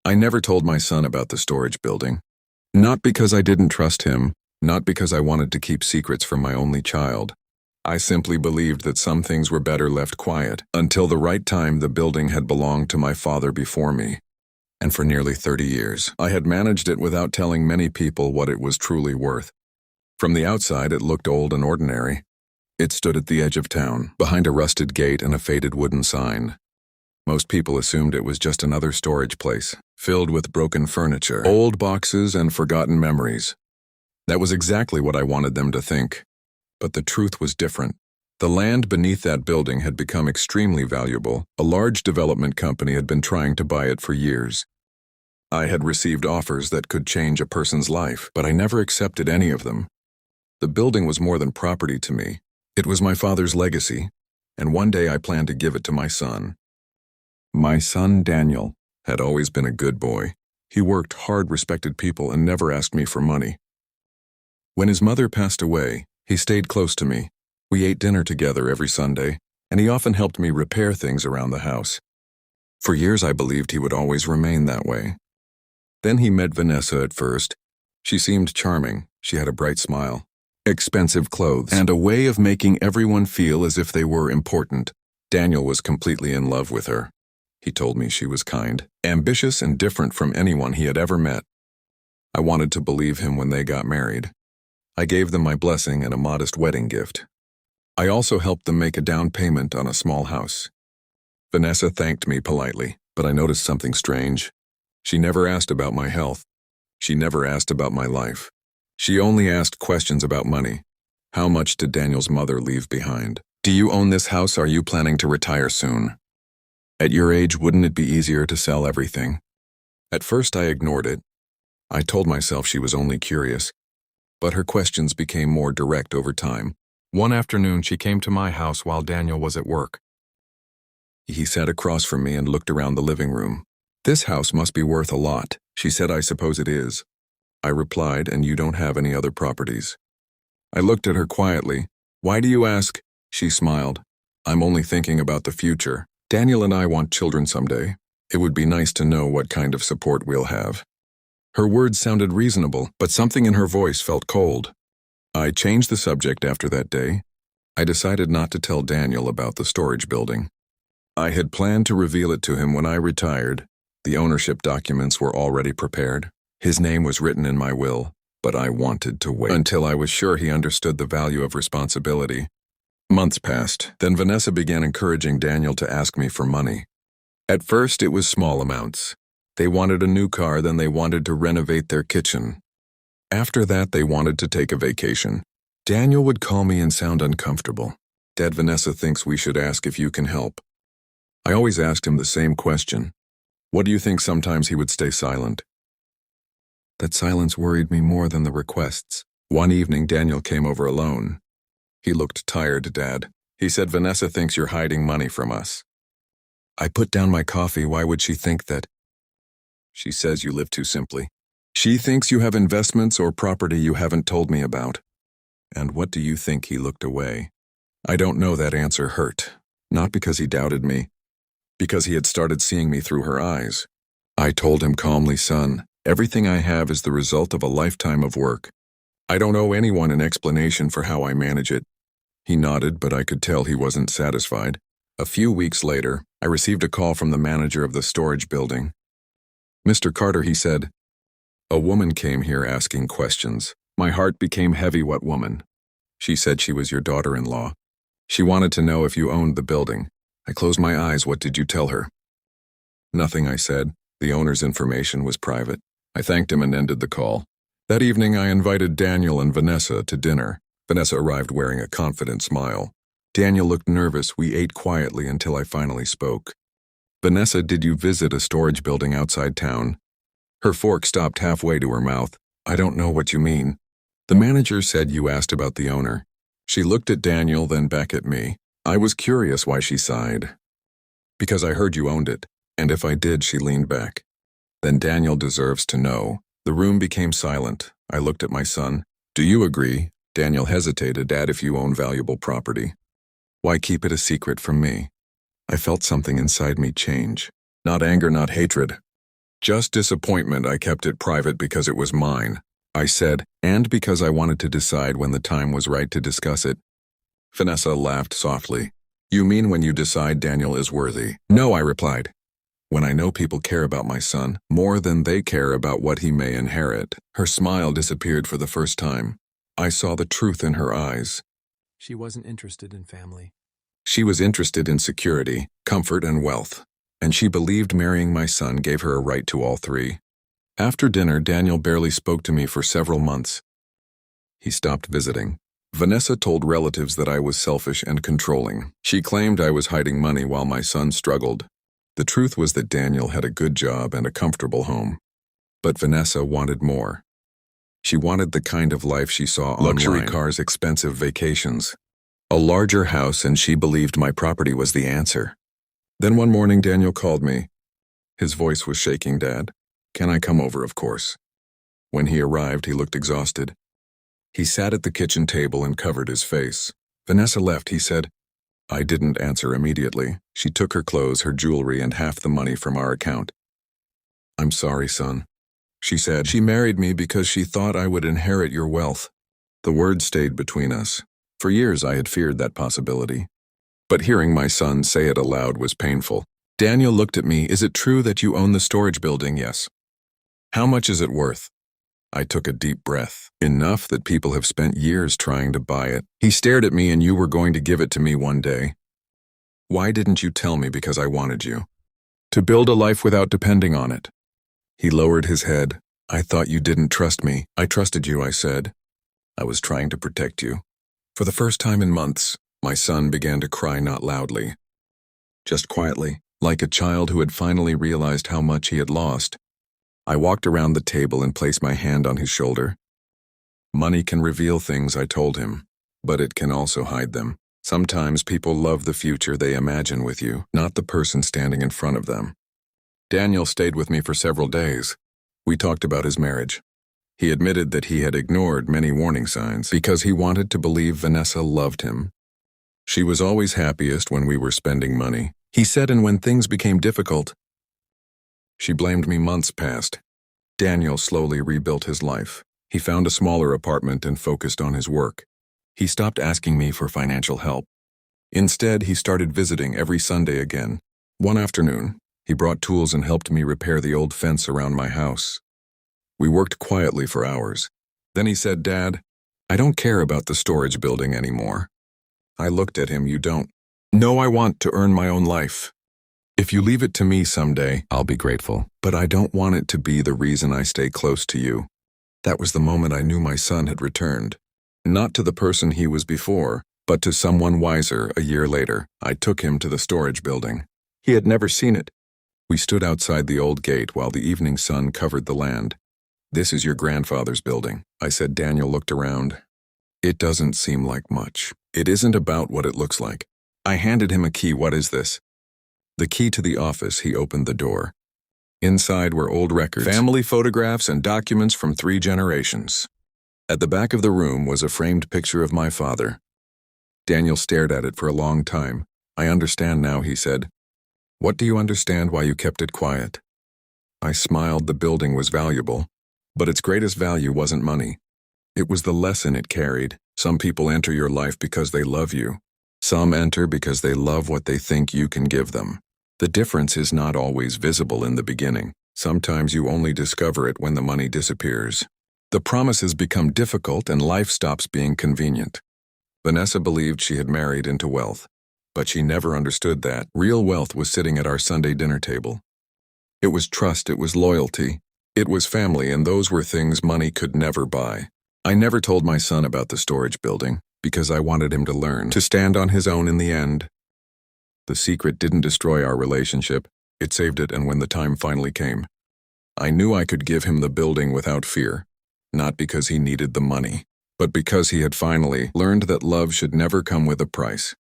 I never told my son about the storage building. Not because I didn't trust him, not because I wanted to keep secrets from my only child. I simply believed that some things were better left quiet. Until the right time, the building had belonged to my father before me. And for nearly 30 years, I had managed it without telling many people what it was truly worth. From the outside, it looked old and ordinary. It stood at the edge of town, behind a rusted gate and a faded wooden sign. Most people assumed it was just another storage place, filled with broken furniture, old boxes, and forgotten memories. That was exactly what I wanted them to think. But the truth was different. The land beneath that building had become extremely valuable. A large development company had been trying to buy it for years. I had received offers that could change a person's life, but I never accepted any of them. The building was more than property to me. It was my father's legacy, and one day I planned to give it to my son. My son, Daniel, had always been a good boy. He worked hard, respected people, and never asked me for money. When his mother passed away, he stayed close to me. We ate dinner together every Sunday, and he often helped me repair things around the house. For years I believed he would always remain that way. Then he met Vanessa at first. She seemed charming. She had a bright smile, expensive clothes, and a way of making everyone feel as if they were important. Daniel was completely in love with her. He told me she was kind, ambitious, and different from anyone he had ever met. I wanted to believe him when they got married. I gave them my blessing and a modest wedding gift. I also helped them make a down payment on a small house. Vanessa thanked me politely, but I noticed something strange. She never asked about my health. She never asked about my life. She only asked questions about money. How much did Daniel's mother leave behind? Do you own this house? Are you planning to retire soon? At your age, wouldn't it be easier to sell everything? At first I ignored it. I told myself she was only curious, but her questions became more direct over time. One afternoon she came to my house while Daniel was at work. He sat across from me and looked around the living room. "This house must be worth a lot," she said. "I suppose it is." I replied, "And you don't have any other properties?" I looked at her quietly. "Why do you ask?" She smiled. "I'm only thinking about the future. Daniel and I want children someday. It would be nice to know what kind of support we'll have." Her words sounded reasonable, but something in her voice felt cold. I changed the subject after that day. I decided not to tell Daniel about the storage building. I had planned to reveal it to him when I retired. The ownership documents were already prepared. His name was written in my will, but I wanted to wait until I was sure he understood the value of responsibility. Months passed, then Vanessa began encouraging Daniel to ask me for money. At first it was small amounts. They wanted a new car, then they wanted to renovate their kitchen. After that, they wanted to take a vacation. Daniel would call me and sound uncomfortable. "Dad, Vanessa thinks we should ask if you can help." I always asked him the same question. "What do you think?" Sometimes he would stay silent. That silence worried me more than the requests. One evening, Daniel came over alone. He looked tired, Dad. He said, "Vanessa thinks you're hiding money from us." I put down my coffee. "Why would she think that?" "She says you live too simply. She thinks you have investments or property you haven't told me about." "And what do you think?" He looked away. I don't know. That answer hurt. Not because he doubted me, because he had started seeing me through her eyes. I told him calmly, "Son, everything I have is the result of a lifetime of work. I don't owe anyone an explanation for how I manage it." He nodded, but I could tell he wasn't satisfied. A few weeks later, I received a call from the manager of the storage building. "Mr. Carter," he said, "a woman came here asking questions." My heart became heavy. "What woman?" "She said she was your daughter-in-law. She wanted to know if you owned the building." I closed my eyes. "What did you tell her?" "Nothing," I said. "The owner's information was private." I thanked him and ended the call. That evening, I invited Daniel and Vanessa to dinner. Vanessa arrived wearing a confident smile. Daniel looked nervous. We ate quietly until I finally spoke. "Vanessa, did you visit a storage building outside town?" Her fork stopped halfway to her mouth. "I don't know what you mean." "The manager said you asked about the owner." She looked at Daniel, then back at me. I was curious why she sighed. "Because I heard you owned it, and if I did," she leaned back. "Then Daniel deserves to know." The room became silent. I looked at my son. "Do you agree?" Daniel hesitated. "Dad, if you own valuable property, why keep it a secret from me?" I felt something inside me change. Not anger, not hatred. Just disappointment. I kept it private because it was mine, I said, and because I wanted to decide when the time was right to discuss it. Vanessa laughed softly. You mean when you decide Daniel is worthy? No, I replied. When I know people care about my son more than they care about what he may inherit. Her smile disappeared for the first time. I saw the truth in her eyes. She wasn't interested in family. She was interested in security, comfort, and wealth, and she believed marrying my son gave her a right to all three. After dinner, Daniel barely spoke to me for several months. He stopped visiting. Vanessa told relatives that I was selfish and controlling. She claimed I was hiding money while my son struggled. The truth was that Daniel had a good job and a comfortable home. But Vanessa wanted more. She wanted the kind of life she saw online. Luxury cars, expensive vacations, a larger house, and she believed my property was the answer. Then one morning, Daniel called me. His voice was shaking. Dad, can I come over? Of course. When he arrived, he looked exhausted. He sat at the kitchen table and covered his face. Vanessa left, he said. I didn't answer immediately. She took her clothes, her jewelry, and half the money from our account. I'm sorry, son, she said. She married me because she thought I would inherit your wealth. The word stayed between us. For years I had feared that possibility. But hearing my son say it aloud was painful. Daniel looked at me. Is it true that you own the storage building? Yes. How much is it worth? I took a deep breath. Enough that people have spent years trying to buy it. He stared at me. And you were going to give it to me one day. Why didn't you tell me? Because I wanted you. To build a life without depending on it. He lowered his head. I thought you didn't trust me. I trusted you, I said. I was trying to protect you. For the first time in months, my son began to cry, not loudly. Just quietly, like a child who had finally realized how much he had lost. I walked around the table and placed my hand on his shoulder. Money can reveal things, I told him, but it can also hide them. Sometimes people love the future they imagine with you, not the person standing in front of them. Daniel stayed with me for several days. We talked about his marriage. He admitted that he had ignored many warning signs because he wanted to believe Vanessa loved him. She was always happiest when we were spending money, he said, and when things became difficult, she blamed me. Months passed. Daniel slowly rebuilt his life. He found a smaller apartment and focused on his work. He stopped asking me for financial help. Instead, he started visiting every Sunday again. One afternoon, he brought tools and helped me repair the old fence around my house. We worked quietly for hours. Then he said, Dad, I don't care about the storage building anymore. I looked at him. You don't? No, I want to earn my own life. If you leave it to me someday, I'll be grateful. But I don't want it to be the reason I stay close to you. That was the moment I knew my son had returned. Not to the person he was before, but to someone wiser. A year later, I took him to the storage building. He had never seen it. We stood outside the old gate while the evening sun covered the land. This is your grandfather's building, I said. Daniel looked around. It doesn't seem like much. It isn't about what it looks like. I handed him a key. What is this? The key to the office. He opened the door. Inside were old records, family photographs, and documents from 3 generations. At the back of the room was a framed picture of my father. Daniel stared at it for a long time. I understand now, he said. What do you understand? Why you kept it quiet? I smiled. The building was valuable, but its greatest value wasn't money. It was the lesson it carried. Some people enter your life because they love you. Some enter because they love what they think you can give them. The difference is not always visible in the beginning. Sometimes you only discover it when the money disappears. The promises become difficult and life stops being convenient. Vanessa believed she had married into wealth, but she never understood that real wealth was sitting at our Sunday dinner table. It was trust, it was loyalty, it was family, and those were things money could never buy. I never told my son about the storage building because I wanted him to learn to stand on his own in the end. The secret didn't destroy our relationship, it saved it, and when the time finally came, I knew I could give him the building without fear, not because he needed the money, but because he had finally learned that love should never come with a price.